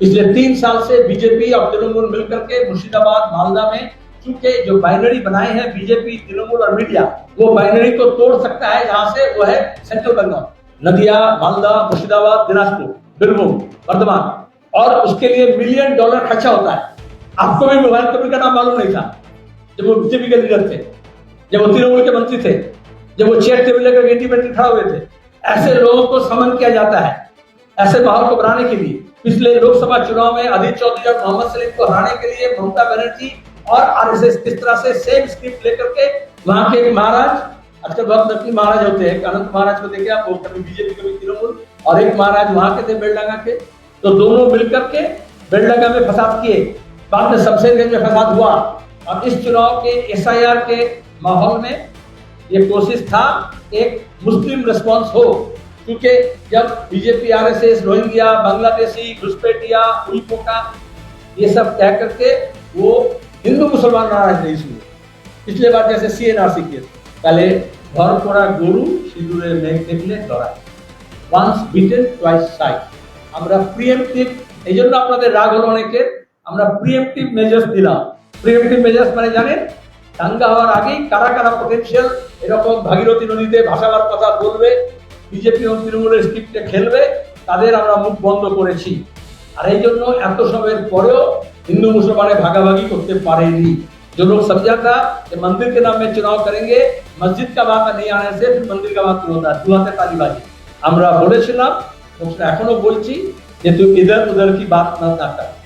पिछले 3 साल से बीजेपी और तृणमूल मिलकर के मुर्शिदाबाद मालदा में चूंकि जो बाइनरी बनाए हैं बीजेपी तृणमूल और मीडिया, वो बाइनरी को तोड़ सकता है। जहां से वो है सेंट्रल बंगाल, नदिया, मालदा, मुर्शिदाबाद, दिनाजपुर, बीरभूम, वर्धमान, और उसके लिए $1 मिलियन खर्चा होता है। आपको भी मोबाइल कभी का नाम मालूम नहीं था जब वो बीजेपी के लीडर थे, जब वो तृणमूल के मंत्री थे, जब वो चेयर टेबल लेकर इंडिपेंडेंट खड़ा हुए थे। ऐसे लोगों को समन किया जाता है ऐसे माहौल को बनाने के लिए। पिछले लोकसभा चुनाव में अदिति चौधरी और मोहम्मद सलीम को हराने के लिए ममता बनर्जी और आरएसएस किस तरह से सेम स्क्रिप्ट लेकर के वहां के एक महाराज, आजकल बहुत नकली महाराज होते हैं, अनंत महाराज को देखिए आप, वो कभी बीजेपी कभी तृणमूल, और एक महाराज वहां के थे बेलडांगा के, तो दोनों मिलकर के बेलडांगा में फसाद किए। बाद में शमशेरगंज में फसाद हुआ। और इस चुनाव के एसआईआर के माहौल में ये कोशिश था एक मुस्लिम रिस्पॉन्स हो, क्योंकि जब बीजेपी, आरएसएस, रोहिंग्या, बांग्लादेशी, घुसपैठिया, उईपोका ये सब कह करके वो हिंदू मुसलमान नाराज नहीं हुए। पिछले बार जैसे सीएनआरसी किए, पहले घर पड़ा গরু সিঁদুরে মেঘ দেখলে ডরায়, ওয়ান্স বিটেন টুয়াইস শাই। আমরা প্রিএমপ্টিভ, এই জন্য আপনাদের রাগ হলো অনেকের, আমরা প্রিএমপ্টিভ মেজার্স দিলাম। প্রিএমপ্টিভ মেজার্স মানে জানেন, দাঙ্গা হওয়ার আগেই কারা কারা পটেনশিয়াল এরকম ভাগীরথী নদীতে ভাসাবার কথা বলবে, বিজেপি ও তৃণমূলের স্ক্রিপ্টে খেলবে, তাদের আমরা মুখ বন্ধ করেছি। আর এই জন্য এত সময়ের পরেও हिंदू मुसलमान भागाभागी करते पारेगी। जो लोग समझा था कि मंदिर के नाम में चुनाव करेंगे, मस्जिद का बात नहीं आने से फिर मंदिर का बात होता है, दुआते तालीबाजी। আমরা বলেছিলাম, এখনো বলছি যে তুই इधर उधर की बात ना कर।